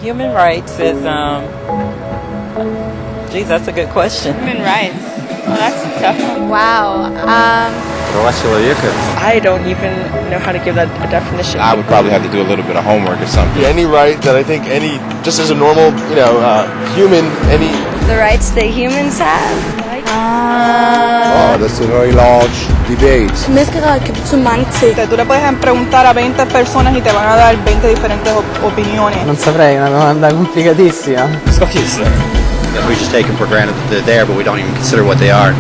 Human rights is, geez, that's a good question. Human rights. Well, that's a tough one. Wow. I don't even know how to give that a definition. I would probably have to do a little bit of homework or something. Any right that I think just as a normal, human, The rights that humans have. That's a very large debate. Menneskerettigheder kan betyde mange ting. Tú le puedes preguntar a 20 personas y te van a dar 20 diferentes opiniones. Non saprei, una domanda complicatissima. We just take them for granted that they're there, but we don't even consider what they are.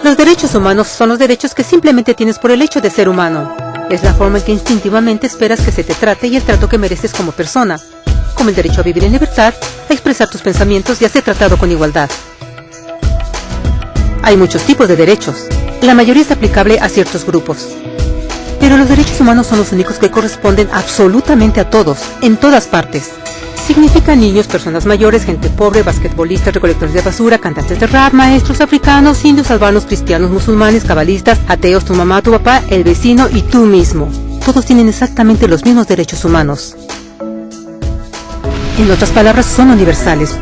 Los derechos humanos son los derechos que simplemente tienes por el hecho de ser humano. Es la forma en que instintivamente esperas que se te trate y el trato que mereces como persona, como el derecho a vivir en libertad, a expresar tus pensamientos y a ser tratado con igualdad. Hay muchos tipos de derechos. La mayoría es aplicable a ciertos grupos. Pero los derechos humanos son los únicos que corresponden absolutamente a todos, en todas partes. Significa niños, personas mayores, gente pobre, basquetbolistas, recolectores de basura, cantantes de rap, maestros africanos, indios, albanos, cristianos, musulmanes, cabalistas, ateos, tu mamá, tu papá, el vecino y tú mismo. Todos tienen exactamente los mismos derechos humanos. En otras palabras, son universales.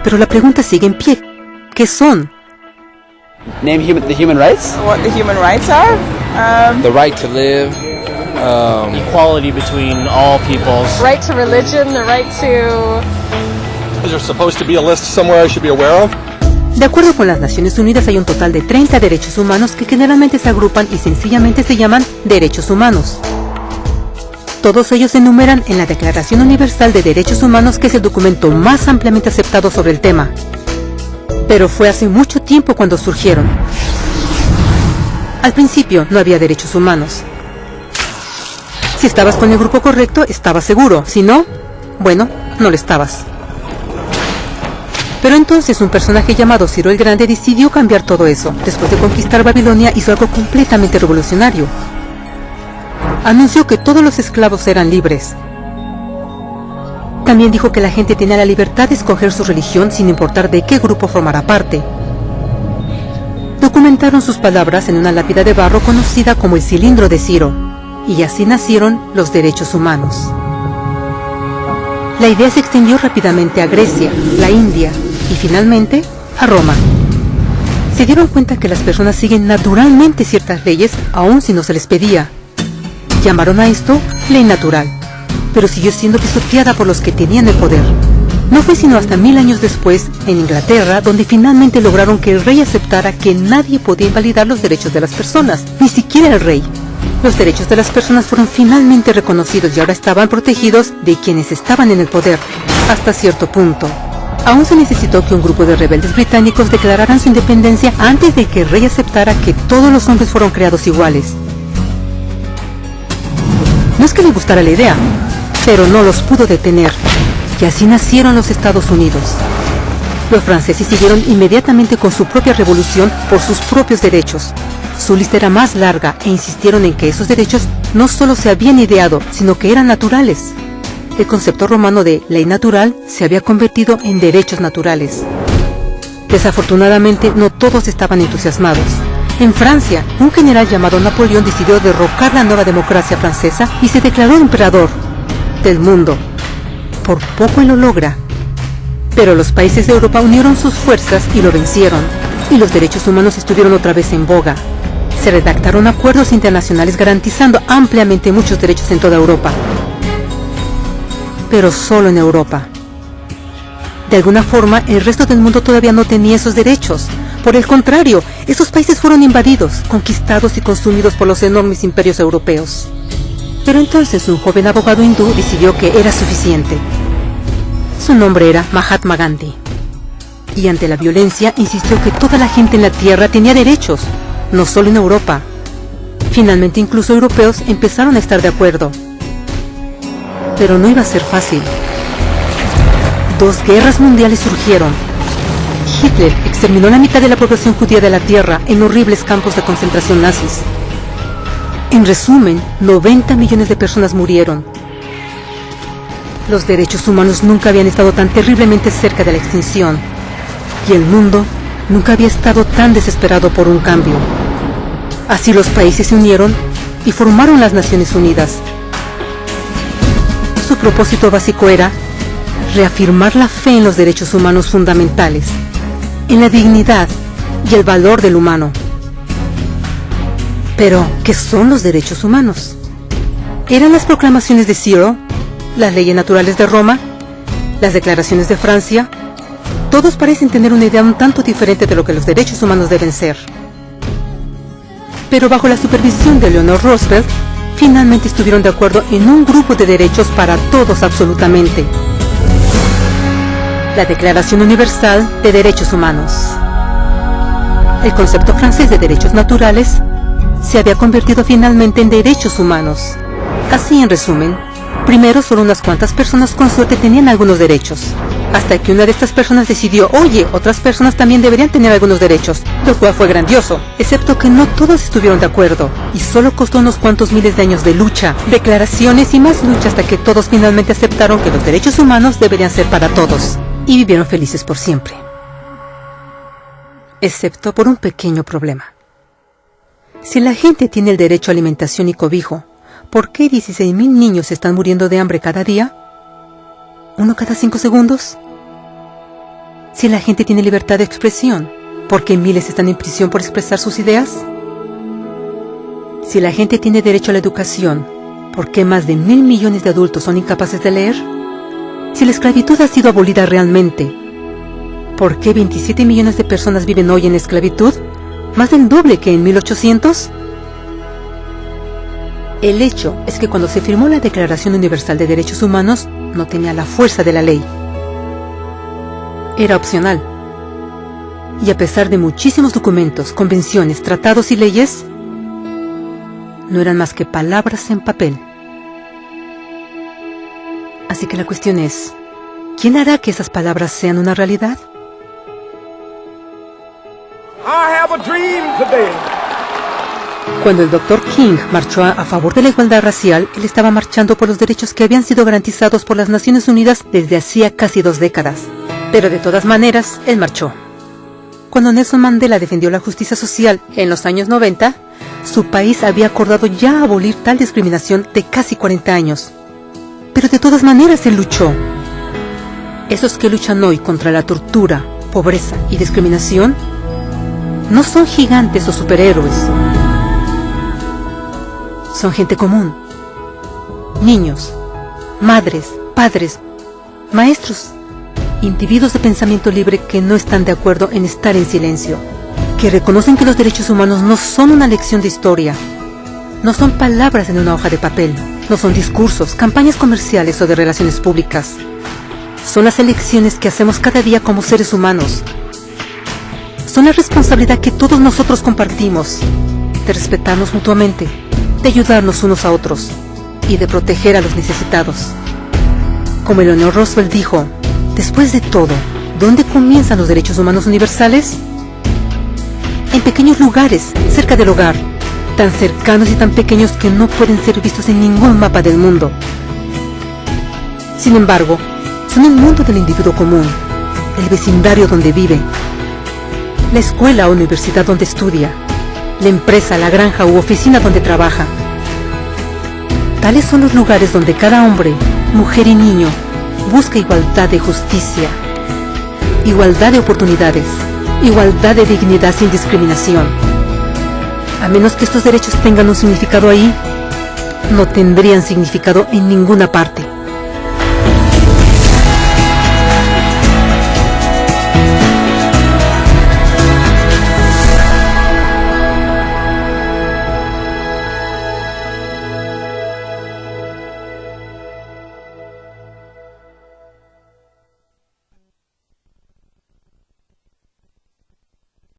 Pero la pregunta sigue en pie. ¿Qué son? Name the human rights? What the human rights are? The right to live. Equality between all peoples. Right to religion, the right to... Is there supposed to be a list somewhere I should be aware of? De acuerdo con las Naciones Unidas hay un total de 30 derechos humanos que generalmente se agrupan y sencillamente se llaman derechos humanos. Todos ellos se enumeran en la Declaración Universal de Derechos Humanos, que es el documento más ampliamente aceptado sobre el tema. Pero fue hace mucho tiempo cuando surgieron. Al principio no había derechos humanos. Si estabas con el grupo correcto, estabas seguro. Si no, bueno, no lo estabas. Pero entonces un personaje llamado Ciro el Grande decidió cambiar todo eso. Después de conquistar Babilonia, hizo algo completamente revolucionario. Anunció que todos los esclavos eran libres. También dijo que la gente tenía la libertad de escoger su religión sin importar de qué grupo formara parte. Documentaron sus palabras en una lápida de barro conocida como el Cilindro de Ciro. Y así nacieron los derechos humanos. La idea se extendió rápidamente a Grecia, la India y finalmente a Roma. Se dieron cuenta que las personas siguen naturalmente ciertas leyes aun si no se les pedía. Llamaron a esto ley natural, pero siguió siendo pisoteada por los que tenían el poder. No fue sino hasta 1000 años después, en Inglaterra, donde finalmente lograron que el rey aceptara que nadie podía invalidar los derechos de las personas, ni siquiera el rey. Los derechos de las personas fueron finalmente reconocidos y ahora estaban protegidos de quienes estaban en el poder, hasta cierto punto. Aún se necesitó que un grupo de rebeldes británicos declararan su independencia antes de que el rey aceptara que todos los hombres fueron creados iguales. No es que le gustara la idea, pero no los pudo detener, y así nacieron los Estados Unidos. Los franceses siguieron inmediatamente con su propia revolución por sus propios derechos. Su lista era más larga e insistieron en que esos derechos no solo se habían ideado, sino que eran naturales. El concepto romano de ley natural se había convertido en derechos naturales. Desafortunadamente, no todos estaban entusiasmados. En Francia, un general llamado Napoleón decidió derrocar la nueva democracia francesa y se declaró emperador del mundo. Por poco lo logra. Pero los países de Europa unieron sus fuerzas y lo vencieron. Y los derechos humanos estuvieron otra vez en boga. Se redactaron acuerdos internacionales garantizando ampliamente muchos derechos en toda Europa. Pero solo en Europa. De alguna forma, el resto del mundo todavía no tenía esos derechos. Por el contrario, esos países fueron invadidos, conquistados y consumidos por los enormes imperios europeos. Pero entonces un joven abogado hindú decidió que era suficiente. Su nombre era Mahatma Gandhi. Y ante la violencia insistió que toda la gente en la tierra tenía derechos, no solo en Europa. Finalmente incluso europeos empezaron a estar de acuerdo. Pero no iba a ser fácil. 2 guerras mundiales surgieron. Hitler exterminó la mitad de la población judía de la tierra en horribles campos de concentración nazis. En resumen, 90 millones de personas murieron. Los derechos humanos nunca habían estado tan terriblemente cerca de la extinción. Y el mundo nunca había estado tan desesperado por un cambio. Así los países se unieron y formaron las Naciones Unidas. Su propósito básico era reafirmar la fe en los derechos humanos fundamentales, en la dignidad y el valor del humano. Pero, ¿qué son los derechos humanos? ¿Eran las proclamaciones de Zero, las leyes naturales de Roma, las declaraciones de Francia? Todos parecen tener una idea un tanto diferente de lo que los derechos humanos deben ser. Pero bajo la supervisión de Eleanor Roosevelt, finalmente estuvieron de acuerdo en un grupo de derechos para todos absolutamente. La Declaración Universal de Derechos Humanos. El concepto francés de derechos naturales se había convertido finalmente en derechos humanos. Así, en resumen, primero solo unas cuantas personas con suerte tenían algunos derechos, hasta que una de estas personas decidió, oye, otras personas también deberían tener algunos derechos, lo cual fue grandioso, excepto que no todos estuvieron de acuerdo, y solo costó unos cuantos miles de años de lucha, declaraciones y más lucha hasta que todos finalmente aceptaron que los derechos humanos deberían ser para todos, y vivieron felices por siempre. Excepto por un pequeño problema. Si la gente tiene el derecho a alimentación y cobijo, ¿por qué 16.000 niños están muriendo de hambre cada día? ¿Uno cada 5 segundos? Si la gente tiene libertad de expresión, ¿por qué miles están en prisión por expresar sus ideas? Si la gente tiene derecho a la educación, ¿por qué más de 1.000 millones de adultos son incapaces de leer? Si la esclavitud ha sido abolida realmente, ¿por qué 27 millones de personas viven hoy en esclavitud? ¿Más del doble que en 1800? El hecho es que cuando se firmó la Declaración Universal de Derechos Humanos, no tenía la fuerza de la ley. Era opcional. Y a pesar de muchísimos documentos, convenciones, tratados y leyes, no eran más que palabras en papel. Así que la cuestión es, ¿quién hará que esas palabras sean una realidad? Cuando el Dr. King marchó a favor de la igualdad racial, él estaba marchando por los derechos que habían sido garantizados por las Naciones Unidas desde hacía casi 2 décadas. Pero de todas maneras, él marchó. Cuando Nelson Mandela defendió la justicia social en los años 90, su país había acordado ya abolir tal discriminación de casi 40 años. Pero de todas maneras él luchó. Esos que luchan hoy contra la tortura, pobreza y discriminación no son gigantes o superhéroes. Son gente común. Niños, madres, padres, maestros, individuos de pensamiento libre que no están de acuerdo en estar en silencio, que reconocen que los derechos humanos no son una lección de historia, no son palabras en una hoja de papel, no son discursos, campañas comerciales o de relaciones públicas. Son las elecciones que hacemos cada día como seres humanos. Son la responsabilidad que todos nosotros compartimos, de respetarnos mutuamente, de ayudarnos unos a otros y de proteger a los necesitados. Como Eleanor Roosevelt dijo, después de todo, ¿dónde comienzan los derechos humanos universales? En pequeños lugares, cerca del hogar, tan cercanos y tan pequeños que no pueden ser vistos en ningún mapa del mundo. Sin embargo, son el mundo del individuo común, el vecindario donde vive, la escuela o universidad donde estudia, la empresa, la granja u oficina donde trabaja. Tales son los lugares donde cada hombre, mujer y niño busca igualdad de justicia, igualdad de oportunidades, igualdad de dignidad sin discriminación. A menos que estos derechos tengan un significado ahí, no tendrían significado en ninguna parte.